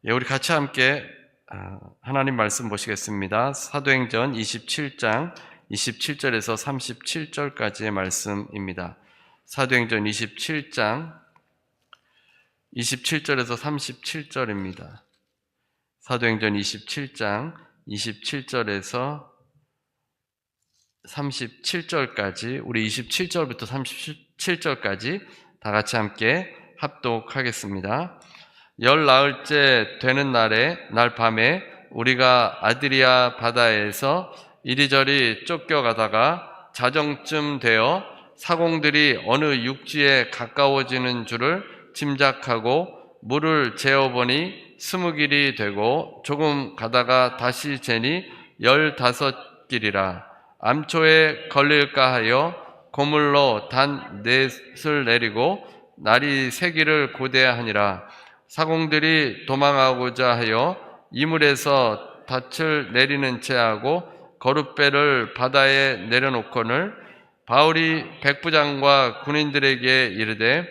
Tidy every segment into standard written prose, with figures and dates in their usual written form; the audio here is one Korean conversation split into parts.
예, 우리 같이 함께 하나님 말씀 보시겠습니다. 사도행전 27장 27절에서 37절까지의 말씀입니다. 사도행전 27장 27절에서 37절입니다. 사도행전 27장 27절에서 37절까지, 우리 27절부터 37절까지 다 같이 함께 합독하겠습니다. 열 나흘째 되는 날 밤에 우리가 아드리아 바다에서 이리저리 쫓겨가다가 자정쯤 되어 사공들이 어느 육지에 가까워지는 줄을 짐작하고 물을 재어보니 20길이 되고 조금 가다가 다시 재니 15길이라. 암초에 걸릴까 하여 고물로 단 4을 내리고 날이 새기를 고대하니라. 사공들이 도망하고자 하여 이물에서 닻을 내리는 채 하고 거룻배를 바다에 내려놓거늘 바울이 백부장과 군인들에게 이르되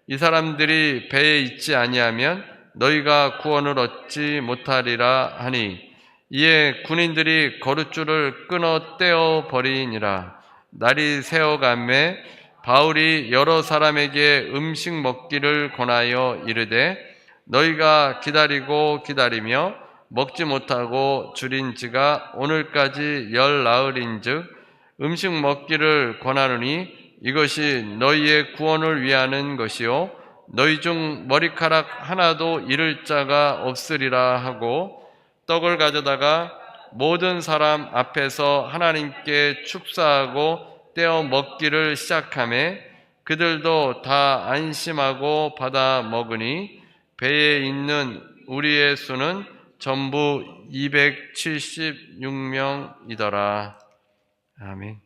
이 사람들이 배에 있지 아니하면 너희가 구원을 얻지 못하리라 하니, 이에 군인들이 거룻줄을 끊어 떼어 버리니라. 날이 새어가매 바울이 여러 사람에게 음식 먹기를 권하여 이르되 너희가 기다리고 기다리며 먹지 못하고 줄인 지가 오늘까지 10나흘인즉 음식 먹기를 권하노니 이것이 너희의 구원을 위하는 것이요 너희 중 머리카락 하나도 잃을 자가 없으리라 하고 떡을 가져다가 모든 사람 앞에서 하나님께 축사하고 떼어 먹기를 시작하매 그들도 다 안심하고 받아 먹으니 배에 있는 우리의 수는 전부 276명이더라. 아멘.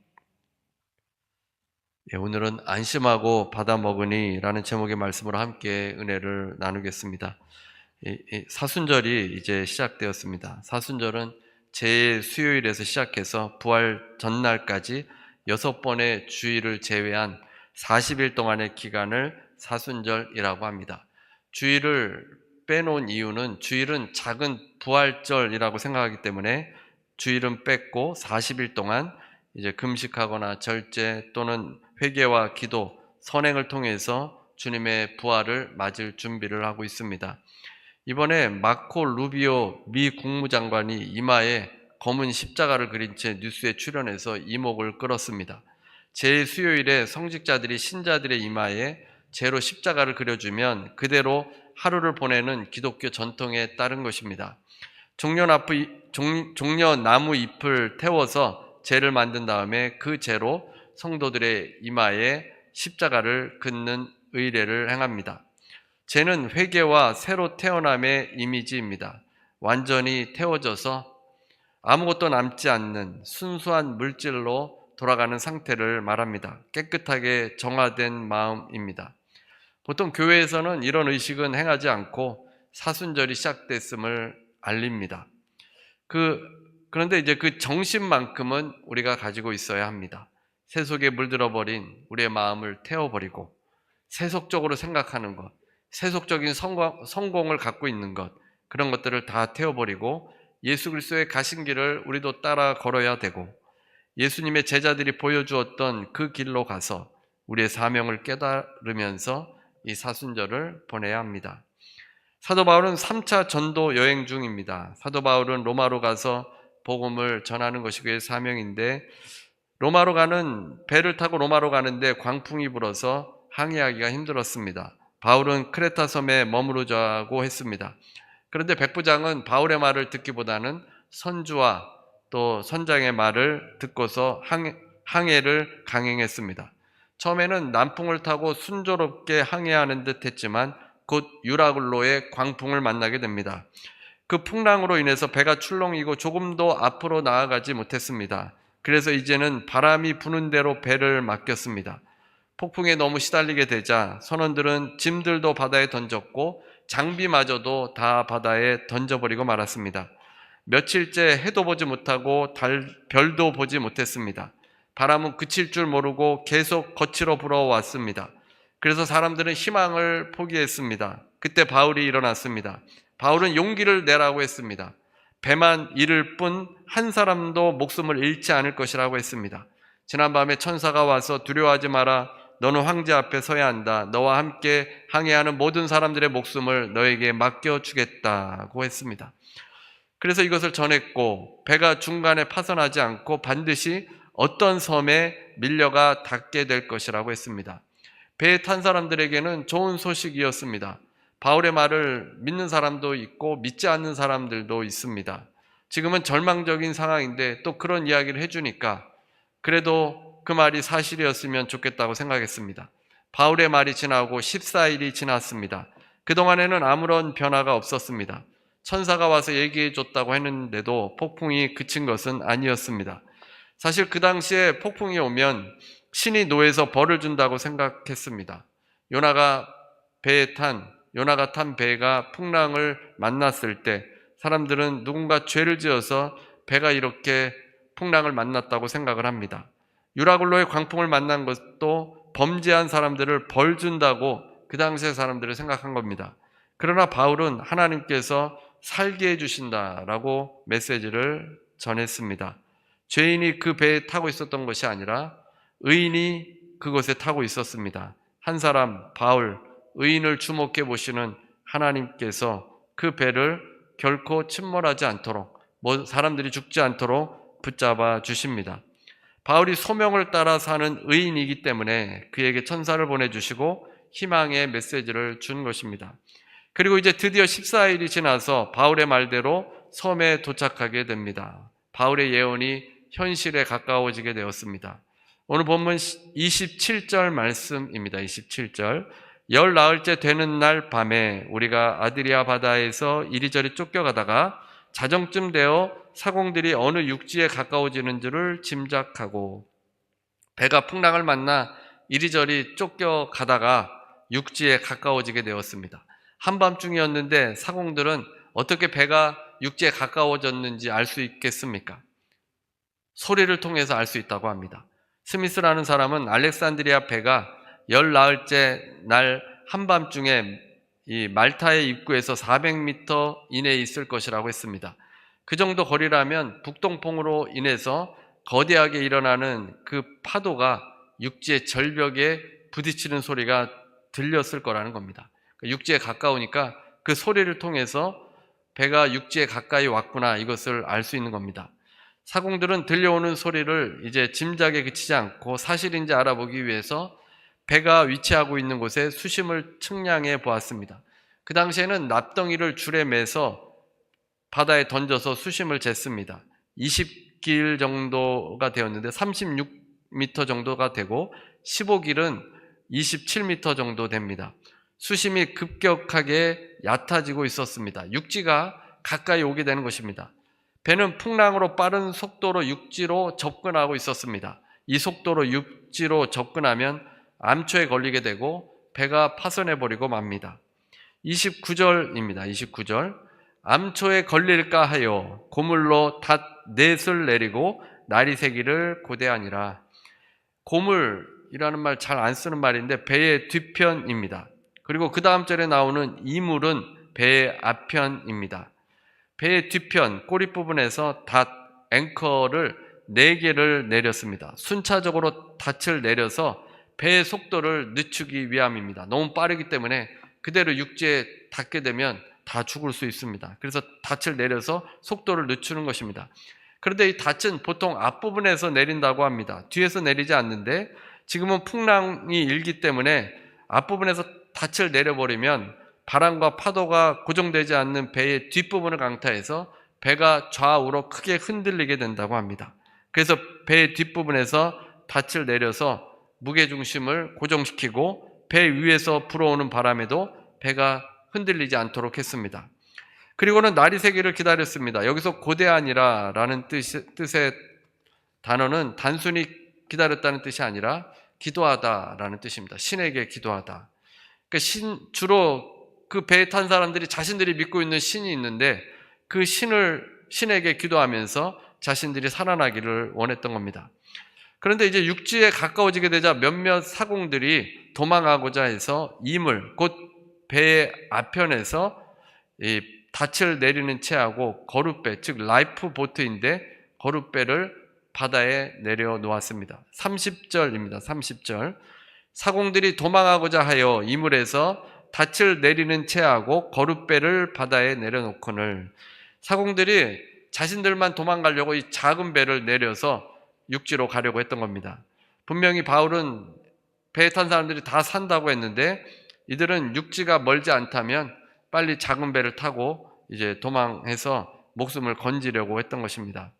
예, 오늘은 안심하고 받아 먹으니 라는 제목의 말씀으로 함께 은혜를 나누겠습니다. 사순절이 이제 시작되었습니다. 사순절은 제 수요일에서 시작해서 부활 전날까지 6번의 주일을 제외한 40일 동안의 기간을 사순절이라고 합니다. 주일을 빼놓은 이유는 주일은 작은 부활절이라고 생각하기 때문에 주일은 뺐고 40일 동안 이제 금식하거나 절제 또는 회개와 기도, 선행을 통해서 주님의 부활을 맞을 준비를 하고 있습니다. 이번에 마코 루비오 미 국무장관이 이마에 검은 십자가를 그린 채 뉴스에 출연해서 이목을 끌었습니다. 제 수요일에 성직자들이 신자들의 이마에 재로 십자가를 그려주면 그대로 하루를 보내는 기독교 전통에 따른 것입니다. 종려나무 잎을 태워서 재를 만든 다음에 그 재로 성도들의 이마에 십자가를 긋는 의례를 행합니다. 재는 회개와 새로 태어남의 이미지입니다. 완전히 태워져서 아무것도 남지 않는 순수한 물질로 돌아가는 상태를 말합니다. 깨끗하게 정화된 마음입니다. 보통 교회에서는 이런 의식은 행하지 않고 사순절이 시작됐음을 알립니다. 그런데 이제 그 정신만큼은 우리가 가지고 있어야 합니다. 세속에 물들어버린 우리의 마음을 태워버리고 세속적으로 생각하는 것, 세속적인 성공을 갖고 있는 것, 그런 것들을 다 태워버리고 예수 그리스도의 가신 길을 우리도 따라 걸어야 되고 예수님의 제자들이 보여주었던 그 길로 가서 우리의 사명을 깨달으면서 이 사순절을 보내야 합니다. 사도 바울은 3차 전도 여행 중입니다. 사도 바울은 로마로 가서 복음을 전하는 것이 그의 사명인데 배를 타고 로마로 가는데 광풍이 불어서 항해하기가 힘들었습니다. 바울은 크레타 섬에 머무르자고 했습니다. 그런데 백부장은 바울의 말을 듣기보다는 선주와 또 선장의 말을 듣고서 항해를 강행했습니다. 처음에는 남풍을 타고 순조롭게 항해하는 듯 했지만 곧 유라굴로의 광풍을 만나게 됩니다. 그 풍랑으로 인해서 배가 출렁이고 조금도 앞으로 나아가지 못했습니다. 그래서 이제는 바람이 부는 대로 배를 맡겼습니다. 폭풍에 너무 시달리게 되자 선원들은 짐들도 바다에 던졌고 장비마저도 다 바다에 던져버리고 말았습니다. 며칠째 해도 보지 못하고 별도 보지 못했습니다. 바람은 그칠 줄 모르고 계속 거칠어 불어왔습니다. 그래서 사람들은 희망을 포기했습니다. 그때 바울이 일어났습니다. 바울은 용기를 내라고 했습니다. 배만 잃을 뿐 한 사람도 목숨을 잃지 않을 것이라고 했습니다. 지난밤에 천사가 와서 두려워하지 마라. 너는 황제 앞에 서야 한다. 너와 함께 항해하는 모든 사람들의 목숨을 너에게 맡겨주겠다고 했습니다. 그래서 이것을 전했고 배가 중간에 파손하지 않고 반드시 어떤 섬에 밀려가 닿게 될 것이라고 했습니다. 배에 탄 사람들에게는 좋은 소식이었습니다. 바울의 말을 믿는 사람도 있고 믿지 않는 사람들도 있습니다. 지금은 절망적인 상황인데 또 그런 이야기를 해주니까 그래도 그 말이 사실이었으면 좋겠다고 생각했습니다. 바울의 말이 지나고 14일이 지났습니다. 그동안에는 아무런 변화가 없었습니다. 천사가 와서 얘기해 줬다고 했는데도 폭풍이 그친 것은 아니었습니다. 사실 그 당시에 폭풍이 오면 신이 노해서 벌을 준다고 생각했습니다. 요나가 탄 배가 풍랑을 만났을 때 사람들은 누군가 죄를 지어서 배가 이렇게 풍랑을 만났다고 생각을 합니다. 유라굴로의 광풍을 만난 것도 범죄한 사람들을 벌 준다고 그 당시의 사람들을 생각한 겁니다. 그러나 바울은 하나님께서 살게 해주신다라고 메시지를 전했습니다. 죄인이 그 배에 타고 있었던 것이 아니라 의인이 그곳에 타고 있었습니다. 한 사람, 바울, 의인을 주목해 보시는 하나님께서 그 배를 결코 침몰하지 않도록, 사람들이 죽지 않도록 붙잡아 주십니다. 바울이 소명을 따라 사는 의인이기 때문에 그에게 천사를 보내주시고 희망의 메시지를 준 것입니다. 그리고 이제 드디어 14일이 지나서 바울의 말대로 섬에 도착하게 됩니다. 바울의 예언이 현실에 가까워지게 되었습니다. 오늘 본문 27절 말씀입니다. 27절. 열 나흘째 되는 날 밤에 우리가 아드리아 바다에서 이리저리 쫓겨가다가 자정쯤 되어 사공들이 어느 육지에 가까워지는 줄을 짐작하고 배가 풍랑을 만나 이리저리 쫓겨가다가 육지에 가까워지게 되었습니다. 한밤중이었는데 사공들은 어떻게 배가 육지에 가까워졌는지 알 수 있겠습니까? 소리를 통해서 알 수 있다고 합니다. 스미스라는 사람은 알렉산드리아 배가 열 나흘째 날 한밤중에 이 말타의 입구에서 400m 이내에 있을 것이라고 했습니다. 그 정도 거리라면 북동풍으로 인해서 거대하게 일어나는 그 파도가 육지의 절벽에 부딪히는 소리가 들렸을 거라는 겁니다. 육지에 가까우니까 그 소리를 통해서 배가 육지에 가까이 왔구나 이것을 알 수 있는 겁니다. 사공들은 들려오는 소리를 이제 짐작에 그치지 않고 사실인지 알아보기 위해서 배가 위치하고 있는 곳에 수심을 측량해 보았습니다. 그 당시에는 납덩이를 줄에 매서 바다에 던져서 수심을 쟀습니다. 20길 정도가 되었는데 36m 정도가 되고 15길은 27m 정도 됩니다. 수심이 급격하게 얕아지고 있었습니다. 육지가 가까이 오게 되는 것입니다. 배는 풍랑으로 빠른 속도로 육지로 접근하고 있었습니다. 이 속도로 육지로 접근하면 암초에 걸리게 되고 배가 파손해버리고 맙니다. 29절입니다. 29절. 암초에 걸릴까 하여 고물로 닷 넷을 내리고 날이 새기를 고대하니라. 고물이라는 말 잘 안 쓰는 말인데 배의 뒤편입니다. 그리고 그 다음 절에 나오는 이물은 배의 앞편입니다. 배의 뒤편 꼬리 부분에서 닷 앵커를 4개를 내렸습니다. 순차적으로 닻을 내려서 배의 속도를 늦추기 위함입니다. 너무 빠르기 때문에 그대로 육지에 닿게 되면 다 죽을 수 있습니다. 그래서 닻을 내려서 속도를 늦추는 것입니다. 그런데 이 닻은 보통 앞부분에서 내린다고 합니다. 뒤에서 내리지 않는데 지금은 풍랑이 일기 때문에 앞부분에서 닻을 내려버리면 바람과 파도가 고정되지 않는 배의 뒷부분을 강타해서 배가 좌우로 크게 흔들리게 된다고 합니다. 그래서 배의 뒷부분에서 닻을 내려서 무게중심을 고정시키고 배 위에서 불어오는 바람에도 배가 흔들리지 않도록 했습니다. 그리고는 날이 새기를 기다렸습니다. 여기서 고대하니라 라는 뜻의 단어는 단순히 기다렸다는 뜻이 아니라 기도하다 라는 뜻입니다. 신에게 기도하다. 그러니까 주로 그 배에 탄 사람들이 자신들이 믿고 있는 신이 있는데 그 신에게 기도하면서 자신들이 살아나기를 원했던 겁니다. 그런데 이제 육지에 가까워지게 되자 몇몇 사공들이 도망하고자 해서 이물, 곧 배의 앞편에서 이 닻을 내리는 채하고 거룻배, 즉 라이프 보트인데 거룻배를 바다에 내려놓았습니다. 30절입니다. 30절. 사공들이 도망하고자 하여 이물에서 닻을 내리는 채하고 거룻배를 바다에 내려놓거늘, 사공들이 자신들만 도망가려고 이 작은 배를 내려서 육지로 가려고 했던 겁니다. 분명히 바울은 배에 탄 사람들이 다 산다고 했는데 이들은 육지가 멀지 않다면 빨리 작은 배를 타고 이제 도망해서 목숨을 건지려고 했던 것입니다.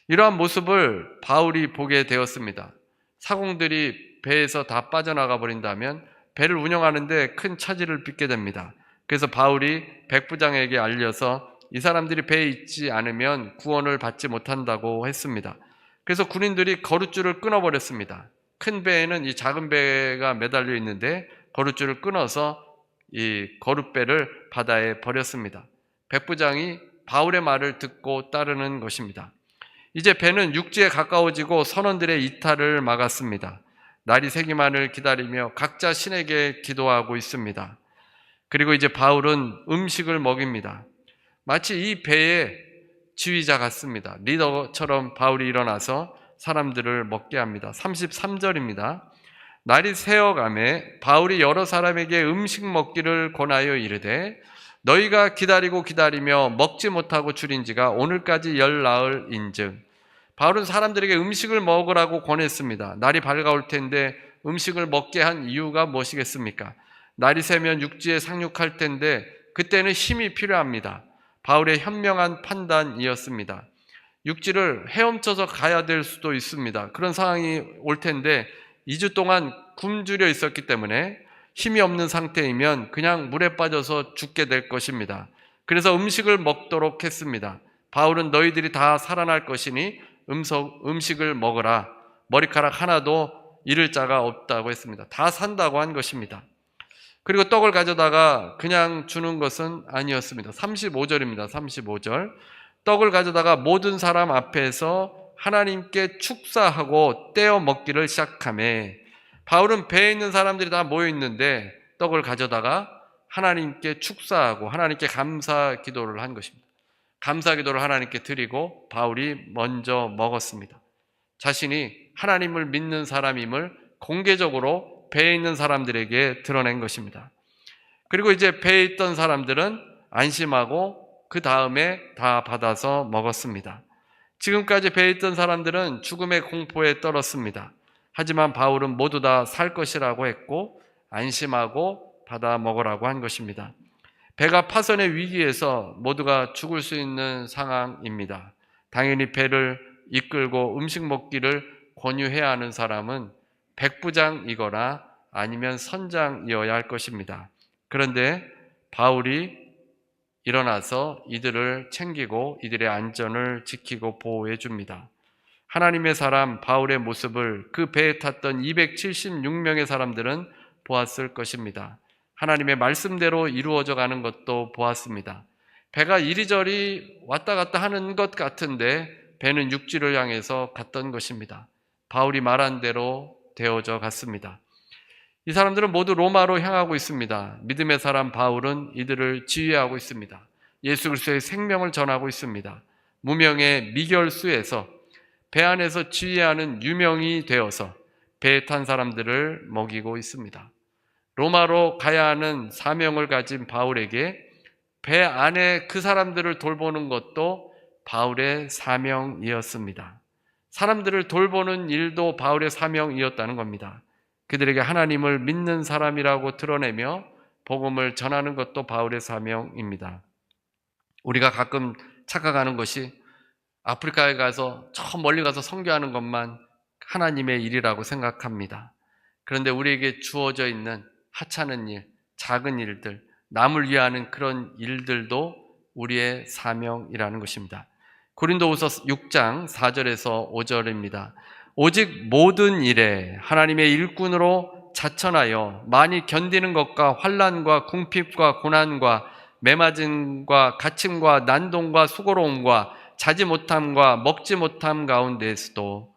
이러한 모습을 바울이 보게 되었습니다. 사공들이 배에서 다 빠져나가 버린다면 배를 운영하는데 큰 차질을 빚게 됩니다. 그래서 바울이 백부장에게 알려서 이 사람들이 배에 있지 않으면 구원을 받지 못한다고 했습니다. 그래서 군인들이 거룻줄을 끊어버렸습니다. 큰 배에는 이 작은 배가 매달려 있는데 거룻줄을 끊어서 이 거룻배를 바다에 버렸습니다. 백부장이 바울의 말을 듣고 따르는 것입니다. 이제 배는 육지에 가까워지고 선원들의 이탈을 막았습니다. 날이 새기만을 기다리며 각자 신에게 기도하고 있습니다. 그리고 이제 바울은 음식을 먹입니다. 마치 이 배의 지휘자 같습니다. 리더처럼 바울이 일어나서 사람들을 먹게 합니다. 33절입니다. 날이 새어가매 바울이 여러 사람에게 음식 먹기를 권하여 이르되 너희가 기다리며 먹지 못하고 줄인 지가 오늘까지 열나흘인즉. 바울은 사람들에게 음식을 먹으라고 권했습니다. 날이 밝아올 텐데 음식을 먹게 한 이유가 무엇이겠습니까? 날이 새면 육지에 상륙할 텐데 그때는 힘이 필요합니다. 바울의 현명한 판단이었습니다. 육지를 헤엄쳐서 가야 될 수도 있습니다. 그런 상황이 올 텐데 2주 동안 굶주려 있었기 때문에 힘이 없는 상태이면 그냥 물에 빠져서 죽게 될 것입니다. 그래서 음식을 먹도록 했습니다. 바울은 너희들이 다 살아날 것이니 음식을 먹으라. 머리카락 하나도 잃을 자가 없다고 했습니다. 다 산다고 한 것입니다. 그리고 떡을 가져다가 그냥 주는 것은 아니었습니다. 35절입니다. 35절. 떡을 가져다가 모든 사람 앞에서 하나님께 축사하고 떼어 먹기를 시작하매, 바울은 배에 있는 사람들이 다 모여 있는데 떡을 가져다가 하나님께 축사하고 하나님께 감사 기도를 한 것입니다. 감사 기도를 하나님께 드리고 바울이 먼저 먹었습니다. 자신이 하나님을 믿는 사람임을 공개적으로 배에 있는 사람들에게 드러낸 것입니다. 그리고 이제 배에 있던 사람들은 안심하고 그 다음에 다 받아서 먹었습니다. 지금까지 배에 있던 사람들은 죽음의 공포에 떨었습니다. 하지만 바울은 모두 다 살 것이라고 했고 안심하고 받아 먹으라고 한 것입니다. 배가 파손의 위기에서 모두가 죽을 수 있는 상황입니다. 당연히 배를 이끌고 음식 먹기를 권유해야 하는 사람은 백부장이거나 아니면 선장이어야 할 것입니다. 그런데 바울이 일어나서 이들을 챙기고 이들의 안전을 지키고 보호해 줍니다. 하나님의 사람 바울의 모습을 그 배에 탔던 276명의 사람들은 보았을 것입니다. 하나님의 말씀대로 이루어져 가는 것도 보았습니다. 배가 이리저리 왔다 갔다 하는 것 같은데 배는 육지를 향해서 갔던 것입니다. 바울이 말한 대로 되어져 갔습니다. 이 사람들은 모두 로마로 향하고 있습니다. 믿음의 사람 바울은 이들을 지휘하고 있습니다. 예수 그리스도의 생명을 전하고 있습니다. 무명의 미결수에서 배 안에서 지휘하는 유명이 되어서 배에 탄 사람들을 먹이고 있습니다. 로마로 가야 하는 사명을 가진 바울에게 배 안에 그 사람들을 돌보는 것도 바울의 사명이었습니다. 사람들을 돌보는 일도 바울의 사명이었다는 겁니다. 그들에게 하나님을 믿는 사람이라고 드러내며 복음을 전하는 것도 바울의 사명입니다. 우리가 가끔 착각하는 것이 아프리카에 가서 저 멀리 가서 선교하는 것만 하나님의 일이라고 생각합니다. 그런데 우리에게 주어져 있는 하찮은 일, 작은 일들, 남을 위하는 그런 일들도 우리의 사명이라는 것입니다. 고린도후서 6장 4절에서 5절입니다. 오직 모든 일에 하나님의 일꾼으로 자천하여 많이 견디는 것과 환난과 궁핍과 고난과 매맞음과 갇힘과 난동과 수고로움과 자지 못함과 먹지 못함 가운데에서도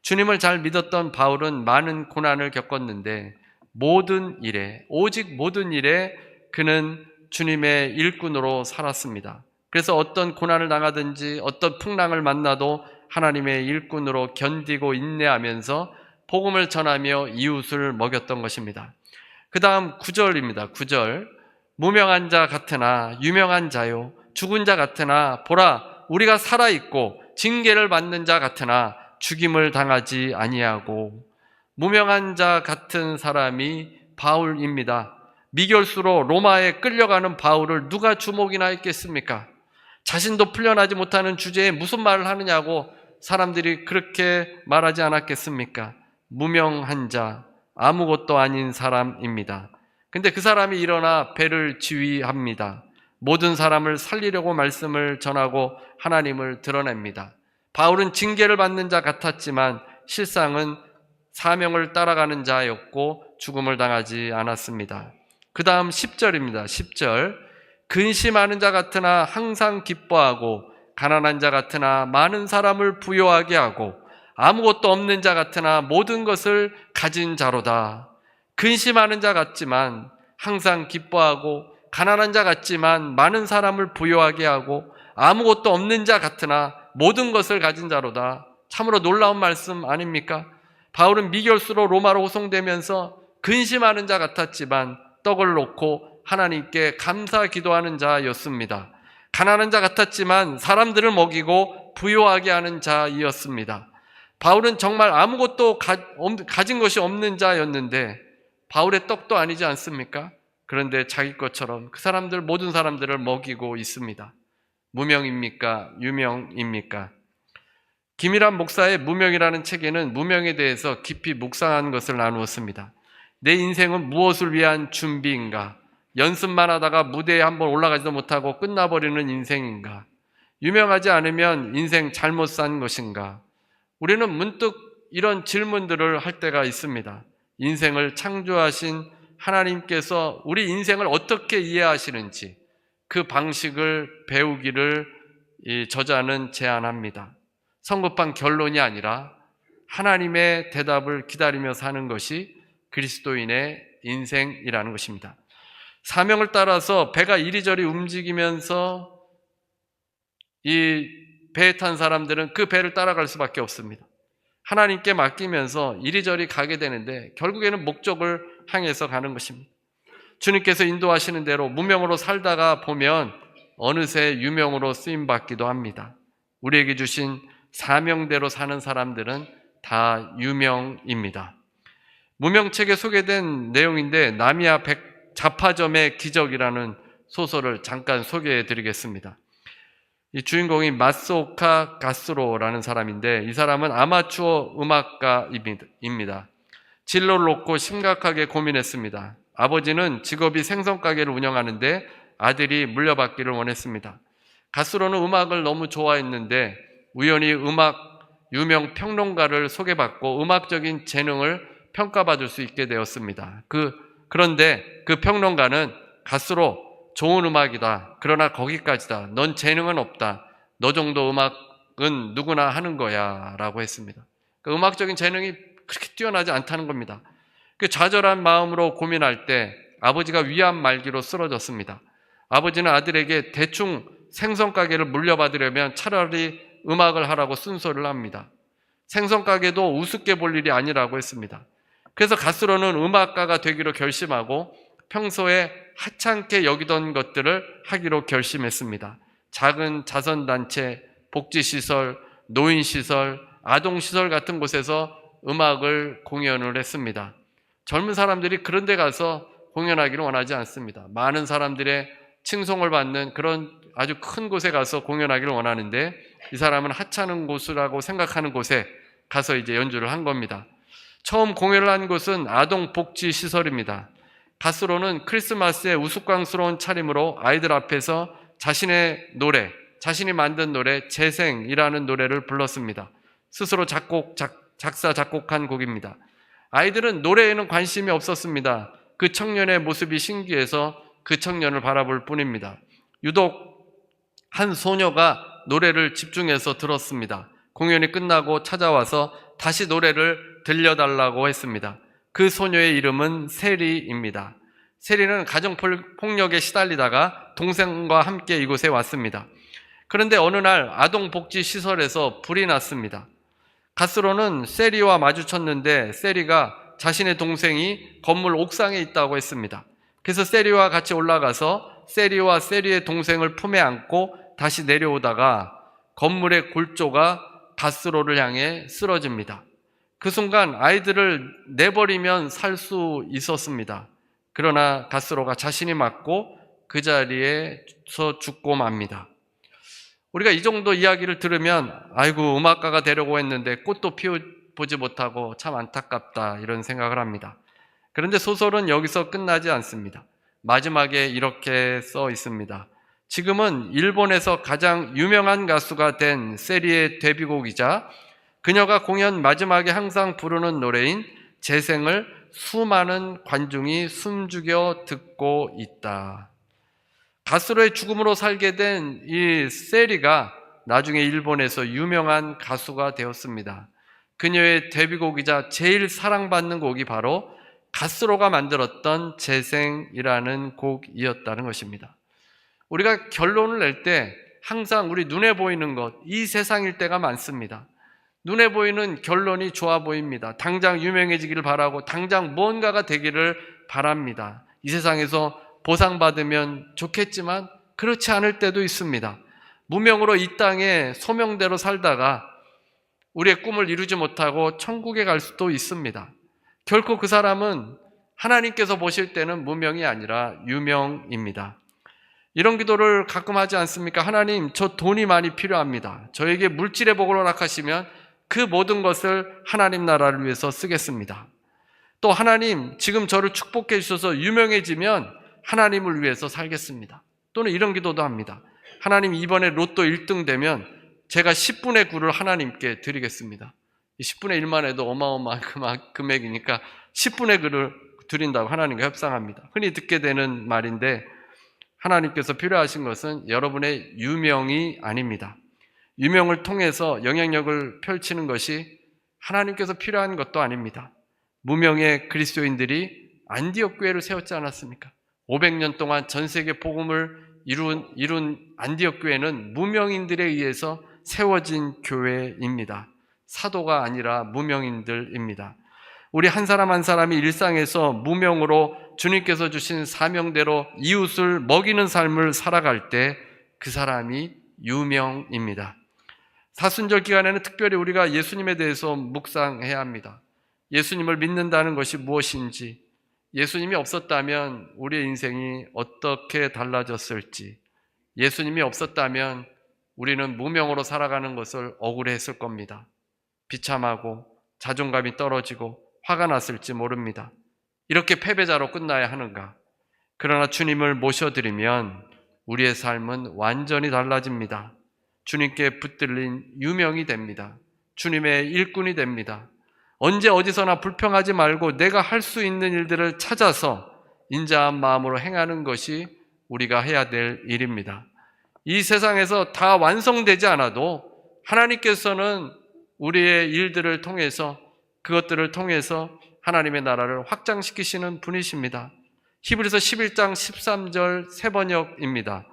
주님을 잘 믿었던 바울은 많은 고난을 겪었는데 모든 일에, 오직 모든 일에 그는 주님의 일꾼으로 살았습니다. 그래서 어떤 고난을 당하든지 어떤 풍랑을 만나도 하나님의 일꾼으로 견디고 인내하면서 복음을 전하며 이웃을 먹였던 것입니다. 그 다음 9절입니다. 9절. 무명한 자 같으나 유명한 자요, 죽은 자 같으나 보라 우리가 살아있고 징계를 받는 자 같으나 죽임을 당하지 아니하고. 무명한 자 같은 사람이 바울입니다. 미결수로 로마에 끌려가는 바울을 누가 주목이나 했겠습니까? 자신도 풀려나지 못하는 주제에 무슨 말을 하느냐고 사람들이 그렇게 말하지 않았겠습니까? 무명한 자, 아무것도 아닌 사람입니다. 근데 그 사람이 일어나 배를 지휘합니다. 모든 사람을 살리려고 말씀을 전하고 하나님을 드러냅니다. 바울은 징계를 받는 자 같았지만 실상은 사명을 따라가는 자였고 죽음을 당하지 않았습니다. 그 다음 10절입니다. 10절. 근심하는 자 같으나 항상 기뻐하고 가난한 자 같으나 많은 사람을 부요하게 하고 아무것도 없는 자 같으나 모든 것을 가진 자로다. 근심하는 자 같지만 항상 기뻐하고 가난한 자 같지만 많은 사람을 부요하게 하고 아무것도 없는 자 같으나 모든 것을 가진 자로다. 참으로 놀라운 말씀 아닙니까? 바울은 미결수로 로마로 호송되면서 근심하는 자 같았지만 떡을 놓고 하나님께 감사 기도하는 자였습니다. 가난한 자 같았지만 사람들을 먹이고 부요하게 하는 자였습니다. 바울은 정말 아무것도 가진 것이 없는 자였는데 바울의 떡도 아니지 않습니까? 그런데 자기 것처럼 그 사람들 모든 사람들을 먹이고 있습니다. 무명입니까? 유명입니까? 김일환 목사의 무명이라는 책에는 무명에 대해서 깊이 묵상한 것을 나누었습니다. 내 인생은 무엇을 위한 준비인가? 연습만 하다가 무대에 한번 올라가지도 못하고 끝나버리는 인생인가? 유명하지 않으면 인생 잘못 산 것인가? 우리는 문득 이런 질문들을 할 때가 있습니다. 인생을 창조하신 하나님께서 우리 인생을 어떻게 이해하시는지 그 방식을 배우기를 이 저자는 제안합니다. 성급한 결론이 아니라 하나님의 대답을 기다리며 사는 것이 그리스도인의 인생이라는 것입니다. 사명을 따라서 배가 이리저리 움직이면서 이 배에 탄 사람들은 그 배를 따라갈 수밖에 없습니다. 하나님께 맡기면서 이리저리 가게 되는데 결국에는 목적을 향해서 가는 것입니다. 주님께서 인도하시는 대로 무명으로 살다가 보면 어느새 유명으로 쓰임받기도 합니다. 우리에게 주신 사명대로 사는 사람들은 다 유명입니다. 무명책에 소개된 내용인데 나미야 자파점의 기적이라는 소설을 잠깐 소개해 드리겠습니다. 이 주인공이 마스오카 가스로라는 사람인데 이 사람은 아마추어 음악가입니다. 진로를 놓고 심각하게 고민했습니다. 아버지는 직업이 생선가게를 운영하는데 아들이 물려받기를 원했습니다. 가스로는 음악을 너무 좋아했는데 우연히 유명 평론가를 소개받고 음악적인 재능을 평가받을 수 있게 되었습니다. 그런데 그 평론가는 가스로 좋은 음악이다. 그러나 거기까지다. 넌 재능은 없다. 너 정도 음악은 누구나 하는 거야 라고 했습니다. 그 음악적인 재능이 그렇게 뛰어나지 않다는 겁니다. 그 좌절한 마음으로 고민할 때 아버지가 위암 말기로 쓰러졌습니다. 아버지는 아들에게 대충 생선가게를 물려받으려면 차라리 음악을 하라고 쓴소리를 합니다. 생선가게도 우습게 볼 일이 아니라고 했습니다. 그래서 가스로는 음악가가 되기로 결심하고 평소에 하찮게 여기던 것들을 하기로 결심했습니다. 작은 자선단체, 복지시설, 노인시설, 아동시설 같은 곳에서 음악을 공연을 했습니다. 젊은 사람들이 그런 데 가서 공연하기를 원하지 않습니다. 많은 사람들의 칭송을 받는 그런 아주 큰 곳에 가서 공연하기를 원하는데 이 사람은 하찮은 곳이라고 생각하는 곳에 가서 이제 연주를 한 겁니다. 처음 공연을 한 곳은 아동복지시설입니다. 가스로는 크리스마스의 우스꽝스러운 차림으로 아이들 앞에서 자신이 만든 노래 재생이라는 노래를 불렀습니다. 스스로 작사 작곡한 곡입니다. 아이들은 노래에는 관심이 없었습니다. 그 청년의 모습이 신기해서 그 청년을 바라볼 뿐입니다. 유독 한 소녀가 노래를 집중해서 들었습니다. 공연이 끝나고 찾아와서 다시 노래를 들려달라고 했습니다. 그 소녀의 이름은 세리입니다. 세리는 가정폭력에 시달리다가 동생과 함께 이곳에 왔습니다. 그런데 어느 날 아동복지시설에서 불이 났습니다. 가스로는 세리와 마주쳤는데 세리가 자신의 동생이 건물 옥상에 있다고 했습니다. 그래서 세리와 같이 올라가서 세리와 세리의 동생을 품에 안고 다시 내려오다가 건물의 골조가 가스로를 향해 쓰러집니다. 그 순간 아이들을 내버리면 살 수 있었습니다. 그러나 가스로가 자신이 맞고 그 자리에서 죽고 맙니다. 우리가 이 정도 이야기를 들으면 아이고 음악가가 되려고 했는데 꽃도 피워보지 못하고 참 안타깝다 이런 생각을 합니다. 그런데 소설은 여기서 끝나지 않습니다. 마지막에 이렇게 써 있습니다. 지금은 일본에서 가장 유명한 가수가 된 세리의 데뷔곡이자 그녀가 공연 마지막에 항상 부르는 노래인 재생을 수많은 관중이 숨죽여 듣고 있다. 가스로의 죽음으로 살게 된 이 세리가 나중에 일본에서 유명한 가수가 되었습니다. 그녀의 데뷔곡이자 제일 사랑받는 곡이 바로 가스로가 만들었던 재생이라는 곡이었다는 것입니다. 우리가 결론을 낼 때 항상 우리 눈에 보이는 것, 이 세상일 때가 많습니다. 눈에 보이는 결론이 좋아 보입니다. 당장 유명해지기를 바라고 당장 뭔가가 되기를 바랍니다. 이 세상에서 보상받으면 좋겠지만 그렇지 않을 때도 있습니다. 무명으로 이 땅에 소명대로 살다가 우리의 꿈을 이루지 못하고 천국에 갈 수도 있습니다. 결코 그 사람은 하나님께서 보실 때는 무명이 아니라 유명입니다. 이런 기도를 가끔 하지 않습니까? 하나님, 저 돈이 많이 필요합니다. 저에게 물질의 복을 허락하시면 그 모든 것을 하나님 나라를 위해서 쓰겠습니다. 또 하나님, 지금 저를 축복해 주셔서 유명해지면 하나님을 위해서 살겠습니다. 또는 이런 기도도 합니다. 하나님, 이번에 로또 1등 되면 제가 10분의 9를 하나님께 드리겠습니다. 이 10분의 1만 해도 어마어마한 금액이니까 10분의 9를 드린다고 하나님과 협상합니다. 흔히 듣게 되는 말인데 하나님께서 필요하신 것은 여러분의 유명이 아닙니다. 유명을 통해서 영향력을 펼치는 것이 하나님께서 필요한 것도 아닙니다. 무명의 그리스도인들이 안디옥 교회를 세웠지 않았습니까? 500년 동안 전 세계 복음을 이룬 안디옥 교회는 무명인들에 의해서 세워진 교회입니다. 사도가 아니라 무명인들입니다. 우리 한 사람 한 사람이 일상에서 무명으로 주님께서 주신 사명대로 이웃을 먹이는 삶을 살아갈 때 그 사람이 유명입니다. 사순절 기간에는 특별히 우리가 예수님에 대해서 묵상해야 합니다. 예수님을 믿는다는 것이 무엇인지, 예수님이 없었다면 우리의 인생이 어떻게 달라졌을지, 예수님이 없었다면 우리는 무명으로 살아가는 것을 억울해했을 겁니다. 비참하고 자존감이 떨어지고 화가 났을지 모릅니다. 이렇게 패배자로 끝나야 하는가? 그러나 주님을 모셔드리면 우리의 삶은 완전히 달라집니다. 주님께 붙들린 유명이 됩니다. 주님의 일꾼이 됩니다. 언제 어디서나 불평하지 말고 내가 할 수 있는 일들을 찾아서 인자한 마음으로 행하는 것이 우리가 해야 될 일입니다. 이 세상에서 다 완성되지 않아도 하나님께서는 우리의 일들을 통해서, 그것들을 통해서 하나님의 나라를 확장시키시는 분이십니다. 히브리서 11장 13절 세번역입니다.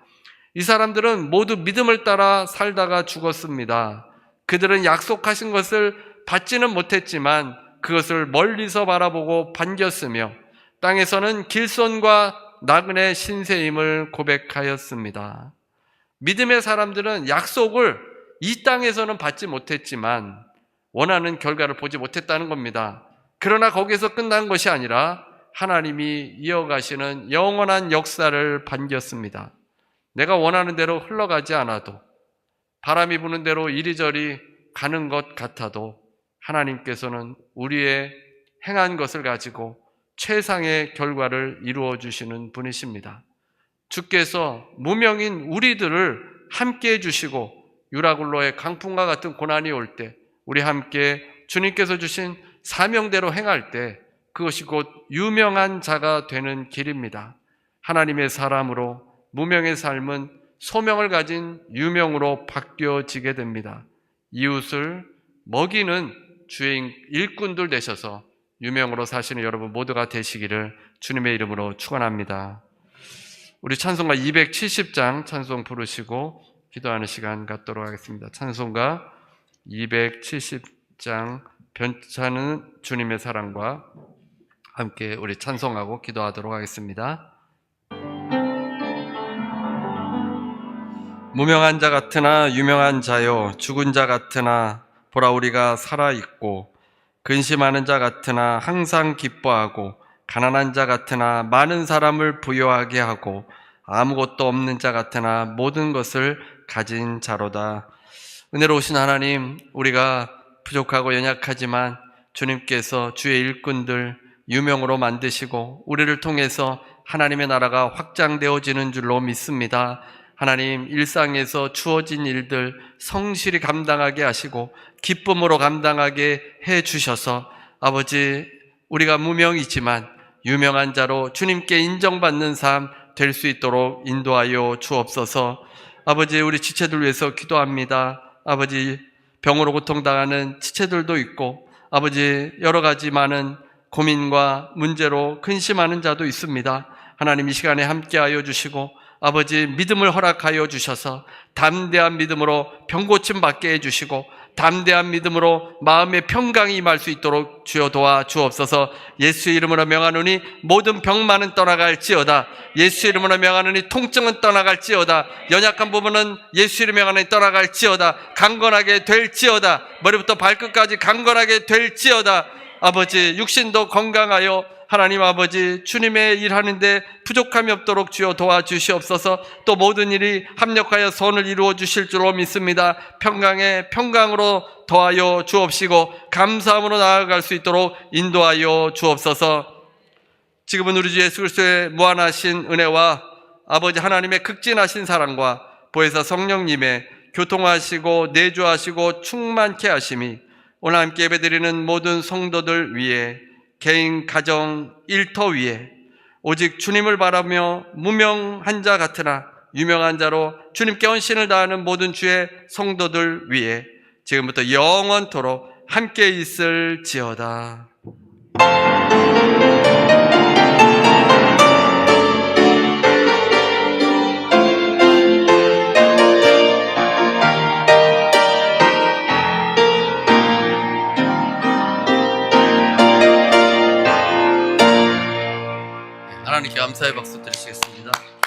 이 사람들은 모두 믿음을 따라 살다가 죽었습니다. 그들은 약속하신 것을 받지는 못했지만 그것을 멀리서 바라보고 반겼으며 땅에서는 길손과 나그네 신세임을 고백하였습니다. 믿음의 사람들은 약속을 이 땅에서는 받지 못했지만 원하는 결과를 보지 못했다는 겁니다. 그러나 거기에서 끝난 것이 아니라 하나님이 이어가시는 영원한 역사를 반겼습니다. 내가 원하는 대로 흘러가지 않아도, 바람이 부는 대로 이리저리 가는 것 같아도 하나님께서는 우리의 행한 것을 가지고 최상의 결과를 이루어 주시는 분이십니다. 주께서 무명인 우리들을 함께 해주시고 유라굴로의 강풍과 같은 고난이 올 때 우리 함께 주님께서 주신 사명대로 행할 때 그것이 곧 유명한 자가 되는 길입니다. 하나님의 사람으로 무명의 삶은 소명을 가진 유명으로 바뀌어지게 됩니다. 이웃을 먹이는 주의 일꾼들 되셔서 유명으로 사시는 여러분 모두가 되시기를 주님의 이름으로 축원합니다. 우리 찬송가 270장 찬송 부르시고 기도하는 시간 갖도록 하겠습니다. 찬송가 270장 변찮은 주님의 사랑과 함께 우리 찬송하고 기도하도록 하겠습니다. 무명한 자 같으나 유명한 자요, 죽은 자 같으나 보라 우리가 살아있고, 근심하는 자 같으나 항상 기뻐하고, 가난한 자 같으나 많은 사람을 부유하게 하고, 아무것도 없는 자 같으나 모든 것을 가진 자로다. 은혜로우신 하나님, 우리가 부족하고 연약하지만 주님께서 주의 일꾼들 유명으로 만드시고 우리를 통해서 하나님의 나라가 확장되어지는 줄로 믿습니다. 하나님, 일상에서 주어진 일들 성실히 감당하게 하시고 기쁨으로 감당하게 해 주셔서 아버지, 우리가 무명이지만 유명한 자로 주님께 인정받는 삶 될 수 있도록 인도하여 주옵소서. 아버지, 우리 지체들 위해서 기도합니다. 아버지, 병으로 고통당하는 지체들도 있고 아버지, 여러 가지 많은 고민과 문제로 근심하는 자도 있습니다. 하나님, 이 시간에 함께하여 주시고 아버지, 믿음을 허락하여 주셔서 담대한 믿음으로 병고침 받게 해주시고 담대한 믿음으로 마음의 평강이 임할 수 있도록 주여 도와 주옵소서. 예수의 이름으로 명하노니 모든 병만은 떠나갈지어다. 예수의 이름으로 명하노니 통증은 떠나갈지어다. 연약한 부분은 예수의 이름으로 명하노니 떠나갈지어다. 강건하게 될지어다. 머리부터 발끝까지 강건하게 될지어다. 아버지, 육신도 건강하여 하나님 아버지, 주님의 일하는데 부족함이 없도록 주여 도와주시옵소서. 또 모든 일이 합력하여 선을 이루어 주실 줄로 믿습니다. 평강에 평강으로 더하여 주옵시고 감사함으로 나아갈 수 있도록 인도하여 주옵소서. 지금은 우리 주 예수 그리스도의 무한하신 은혜와 아버지 하나님의 극진하신 사랑과 보혜사 성령님의 교통하시고 내주하시고 충만케 하심이 오늘 함께 예배드리는 모든 성도들 위에, 개인, 가정, 일터 위에 오직 주님을 바라며 무명한 자 같으나 유명한 자로 주님께 헌신을 다하는 모든 주의 성도들 위에 지금부터 영원토록 함께 있을지어다. 하나님께 감사의 박수 드리시겠습니다.